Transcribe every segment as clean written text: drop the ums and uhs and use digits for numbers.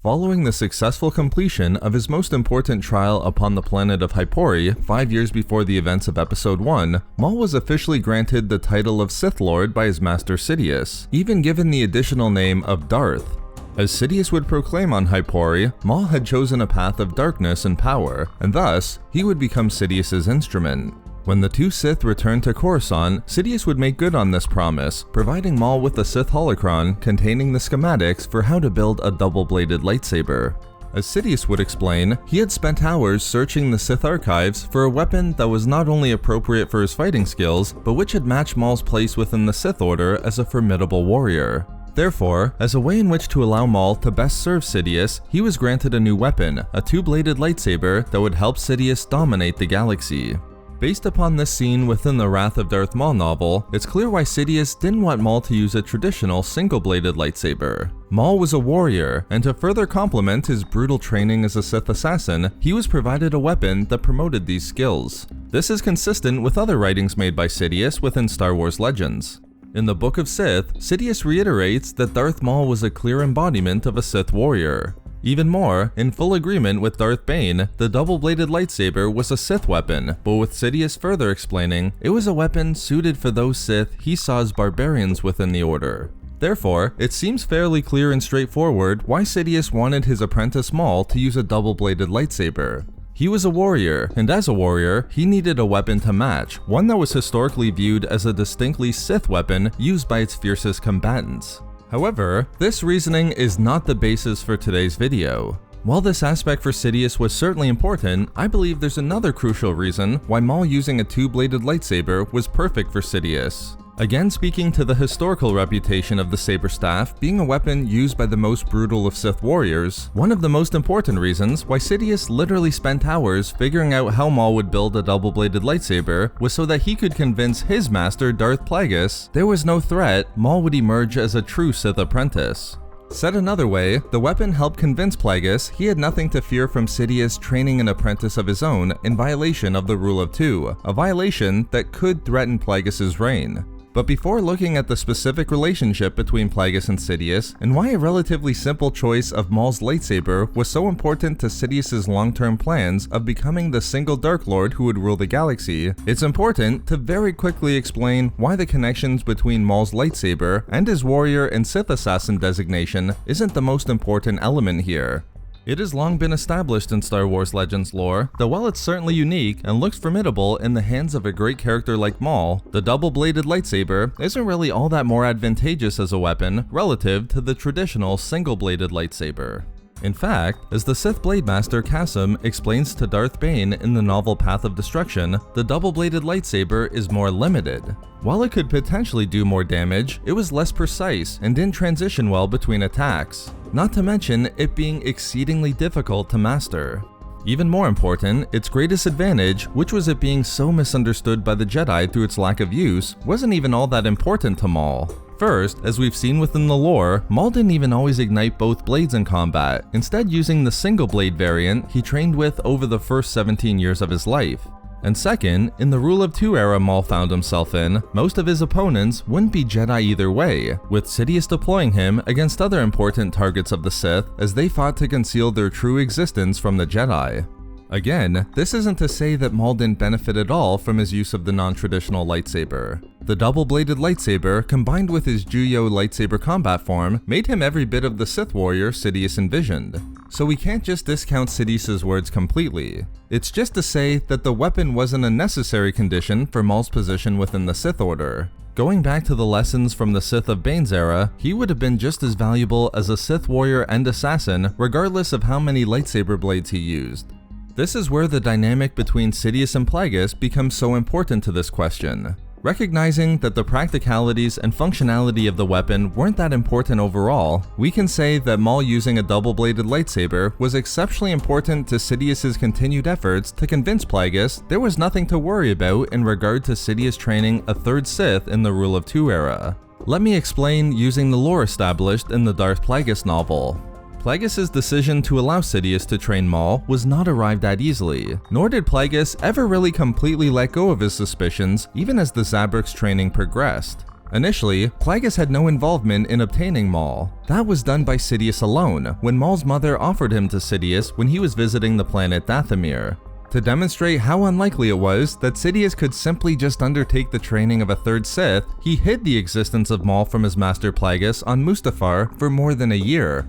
Following the successful completion of his most important trial upon the planet of Hypori 5 years before the events of Episode 1, Maul was officially granted the title of Sith Lord by his master Sidious, even given the additional name of Darth. As Sidious would proclaim on Hypori, Maul had chosen a path of darkness and power, and thus, he would become Sidious's instrument. When the two Sith returned to Coruscant, Sidious would make good on this promise, providing Maul with a Sith holocron containing the schematics for how to build a double-bladed lightsaber. As Sidious would explain, he had spent hours searching the Sith archives for a weapon that was not only appropriate for his fighting skills, but which had matched Maul's place within the Sith Order as a formidable warrior. Therefore, as a way in which to allow Maul to best serve Sidious, he was granted a new weapon, a two-bladed lightsaber that would help Sidious dominate the galaxy. Based upon this scene within the Wrath of Darth Maul novel, it's clear why Sidious didn't want Maul to use a traditional single-bladed lightsaber. Maul was a warrior, and to further complement his brutal training as a Sith assassin, he was provided a weapon that promoted these skills. This is consistent with other writings made by Sidious within Star Wars Legends. In the Book of Sith, Sidious reiterates that Darth Maul was a clear embodiment of a Sith warrior. Even more, in full agreement with Darth Bane, the double-bladed lightsaber was a Sith weapon, but with Sidious further explaining, it was a weapon suited for those Sith he saw as barbarians within the Order. Therefore, it seems fairly clear and straightforward why Sidious wanted his apprentice Maul to use a double-bladed lightsaber. He was a warrior, and as a warrior, he needed a weapon to match, one that was historically viewed as a distinctly Sith weapon used by its fiercest combatants. However, this reasoning is not the basis for today's video. While this aspect for Sidious was certainly important, I believe there's another crucial reason why Maul using a two-bladed lightsaber was perfect for Sidious. Again, speaking to the historical reputation of the saber staff being a weapon used by the most brutal of Sith warriors, one of the most important reasons why Sidious literally spent hours figuring out how Maul would build a double-bladed lightsaber was so that he could convince his master Darth Plagueis there was no threat, Maul would emerge as a true Sith apprentice. Said another way, the weapon helped convince Plagueis he had nothing to fear from Sidious training an apprentice of his own in violation of the Rule of Two, a violation that could threaten Plagueis' reign. But before looking at the specific relationship between Plagueis and Sidious, and why a relatively simple choice of Maul's lightsaber was so important to Sidious's long-term plans of becoming the single Dark Lord who would rule the galaxy, it's important to very quickly explain why the connections between Maul's lightsaber and his warrior and Sith assassin designation isn't the most important element here. It has long been established in Star Wars Legends lore that while it's certainly unique and looks formidable in the hands of a great character like Maul, the double-bladed lightsaber isn't really all that more advantageous as a weapon relative to the traditional single-bladed lightsaber. In fact, as the Sith Blade Master Qasim explains to Darth Bane in the novel Path of Destruction, the double-bladed lightsaber is more limited. While it could potentially do more damage, it was less precise and didn't transition well between attacks, not to mention it being exceedingly difficult to master. Even more important, its greatest advantage, which was it being so misunderstood by the Jedi through its lack of use, wasn't even all that important to Maul. First, as we've seen within the lore, Maul didn't even always ignite both blades in combat, instead using the single blade variant he trained with over the first 17 years of his life. And second, in the Rule of Two era Maul found himself in, most of his opponents wouldn't be Jedi either way, with Sidious deploying him against other important targets of the Sith as they fought to conceal their true existence from the Jedi. Again, this isn't to say that Maul didn't benefit at all from his use of the non-traditional lightsaber. The double-bladed lightsaber, combined with his Juyo lightsaber combat form, made him every bit of the Sith warrior Sidious envisioned. So we can't just discount Sidious's words completely. It's just to say that the weapon wasn't a necessary condition for Maul's position within the Sith Order. Going back to the lessons from the Sith of Bane's era, he would have been just as valuable as a Sith warrior and assassin regardless of how many lightsaber blades he used. This is where the dynamic between Sidious and Plagueis becomes so important to this question. Recognizing that the practicalities and functionality of the weapon weren't that important overall, we can say that Maul using a double-bladed lightsaber was exceptionally important to Sidious's continued efforts to convince Plagueis there was nothing to worry about in regard to Sidious training a third Sith in the Rule of Two era. Let me explain using the lore established in the Darth Plagueis novel. Plagueis' decision to allow Sidious to train Maul was not arrived at easily, nor did Plagueis ever really completely let go of his suspicions even as the Zabrik's training progressed. Initially, Plagueis had no involvement in obtaining Maul. That was done by Sidious alone, when Maul's mother offered him to Sidious when he was visiting the planet Dathomir. To demonstrate how unlikely it was that Sidious could simply just undertake the training of a third Sith, he hid the existence of Maul from his master Plagueis on Mustafar for more than a year.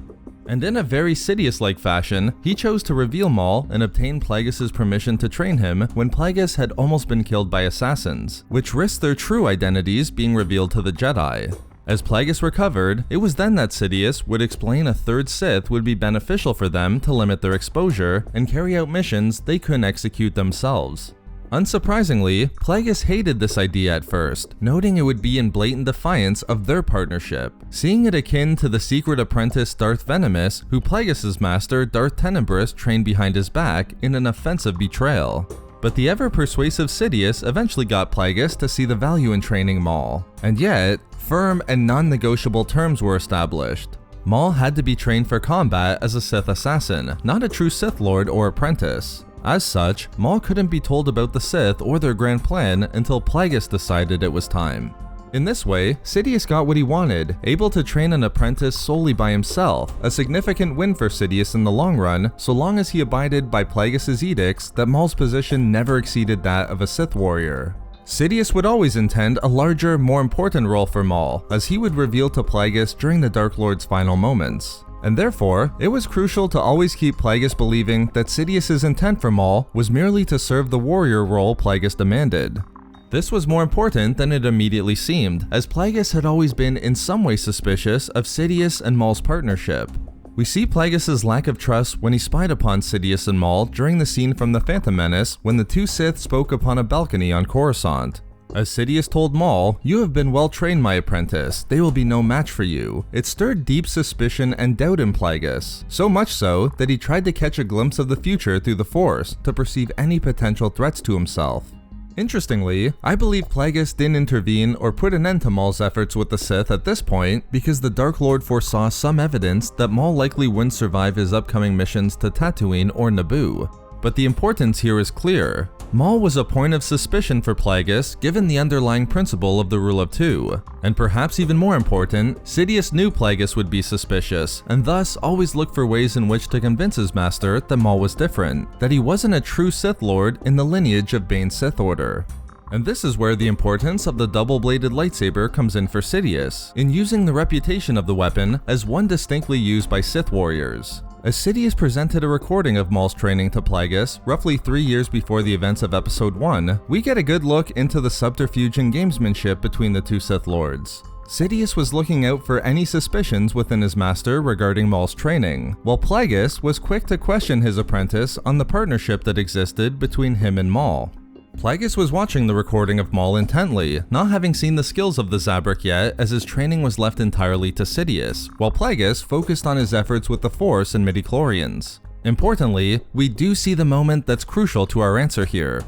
And in a very Sidious-like fashion, he chose to reveal Maul and obtain Plagueis' permission to train him when Plagueis had almost been killed by assassins, which risked their true identities being revealed to the Jedi. As Plagueis recovered, it was then that Sidious would explain a third Sith would be beneficial for them to limit their exposure and carry out missions they couldn't execute themselves. Unsurprisingly, Plagueis hated this idea at first, noting it would be in blatant defiance of their partnership, seeing it akin to the secret apprentice Darth Venomous, who Plagueis' master Darth Tenebrous trained behind his back in an offensive betrayal. But the ever-persuasive Sidious eventually got Plagueis to see the value in training Maul, and yet, firm and non-negotiable terms were established. Maul had to be trained for combat as a Sith assassin, not a true Sith Lord or apprentice. As such, Maul couldn't be told about the Sith or their grand plan until Plagueis decided it was time. In this way, Sidious got what he wanted, able to train an apprentice solely by himself, a significant win for Sidious in the long run, so long as he abided by Plagueis' edicts that Maul's position never exceeded that of a Sith warrior. Sidious would always intend a larger, more important role for Maul, as he would reveal to Plagueis during the Dark Lord's final moments. And therefore, it was crucial to always keep Plagueis believing that Sidious's intent for Maul was merely to serve the warrior role Plagueis demanded. This was more important than it immediately seemed, as Plagueis had always been in some way suspicious of Sidious and Maul's partnership. We see Plagueis' lack of trust when he spied upon Sidious and Maul during the scene from The Phantom Menace when the two Sith spoke upon a balcony on Coruscant. As Sidious told Maul, "You have been well trained, my apprentice, they will be no match for you." It stirred deep suspicion and doubt in Plagueis, so much so that he tried to catch a glimpse of the future through the Force to perceive any potential threats to himself. Interestingly, I believe Plagueis didn't intervene or put an end to Maul's efforts with the Sith at this point because the Dark Lord foresaw some evidence that Maul likely wouldn't survive his upcoming missions to Tatooine or Naboo. But the importance here is clear. Maul was a point of suspicion for Plagueis given the underlying principle of the Rule of Two. And perhaps even more important, Sidious knew Plagueis would be suspicious, and thus always looked for ways in which to convince his master that Maul was different, that he wasn't a true Sith Lord in the lineage of Bane's Sith Order. And this is where the importance of the double-bladed lightsaber comes in for Sidious, in using the reputation of the weapon as one distinctly used by Sith warriors. As Sidious presented a recording of Maul's training to Plagueis roughly 3 years before the events of Episode 1, we get a good look into the subterfuge and gamesmanship between the two Sith Lords. Sidious was looking out for any suspicions within his master regarding Maul's training, while Plagueis was quick to question his apprentice on the partnership that existed between him and Maul. Plagueis was watching the recording of Maul intently, not having seen the skills of the Zabrak yet as his training was left entirely to Sidious, while Plagueis focused on his efforts with the Force and midichlorians. Importantly, we do see the moment that's crucial to our answer here.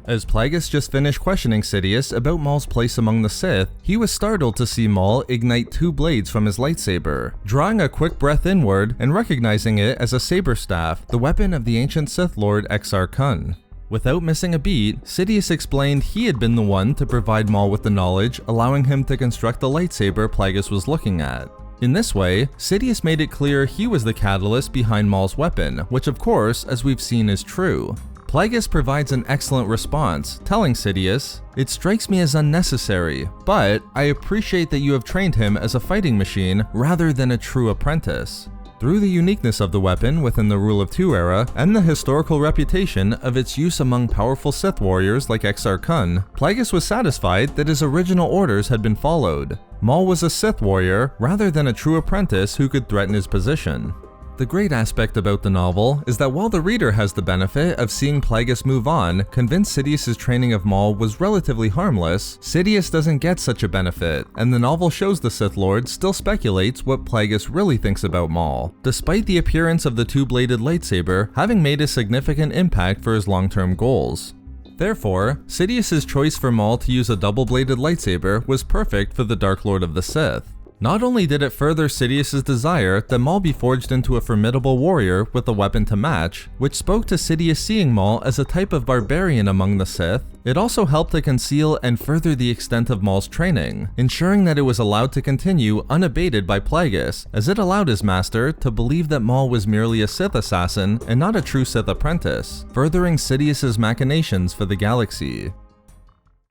As Plagueis just finished questioning Sidious about Maul's place among the Sith, he was startled to see Maul ignite 2 blades from his lightsaber, drawing a quick breath inward and recognizing it as a saber staff, the weapon of the ancient Sith Lord Exar Kun. Without missing a beat, Sidious explained he had been the one to provide Maul with the knowledge, allowing him to construct the lightsaber Plagueis was looking at. In this way, Sidious made it clear he was the catalyst behind Maul's weapon, which of course, as we've seen, is true. Plagueis provides an excellent response, telling Sidious, "It strikes me as unnecessary, but I appreciate that you have trained him as a fighting machine rather than a true apprentice." Through the uniqueness of the weapon within the Rule of Two era, and the historical reputation of its use among powerful Sith warriors like Exar Kun, Plagueis was satisfied that his original orders had been followed. Maul was a Sith warrior rather than a true apprentice who could threaten his position. The great aspect about the novel is that while the reader has the benefit of seeing Plagueis move on, convinced Sidious's training of Maul was relatively harmless, Sidious doesn't get such a benefit, and the novel shows the Sith Lord still speculates what Plagueis really thinks about Maul, despite the appearance of the 2-bladed lightsaber having made a significant impact for his long-term goals. Therefore, Sidious's choice for Maul to use a double-bladed lightsaber was perfect for the Dark Lord of the Sith. Not only did it further Sidious's desire that Maul be forged into a formidable warrior with a weapon to match, which spoke to Sidious seeing Maul as a type of barbarian among the Sith, it also helped to conceal and further the extent of Maul's training, ensuring that it was allowed to continue unabated by Plagueis, as it allowed his master to believe that Maul was merely a Sith assassin and not a true Sith apprentice, furthering Sidious's machinations for the galaxy.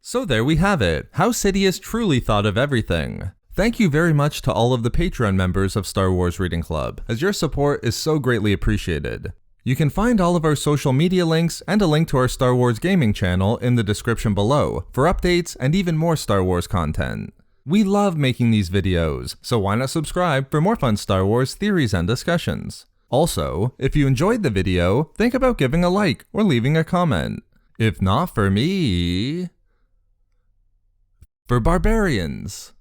So there we have it, how Sidious truly thought of everything. Thank you very much to all of the Patreon members of Star Wars Reading Club, as your support is so greatly appreciated. You can find all of our social media links and a link to our Star Wars gaming channel in the description below for updates and even more Star Wars content. We love making these videos, so why not subscribe for more fun Star Wars theories and discussions. Also, if you enjoyed the video, think about giving a like or leaving a comment. If not for me, for barbarians.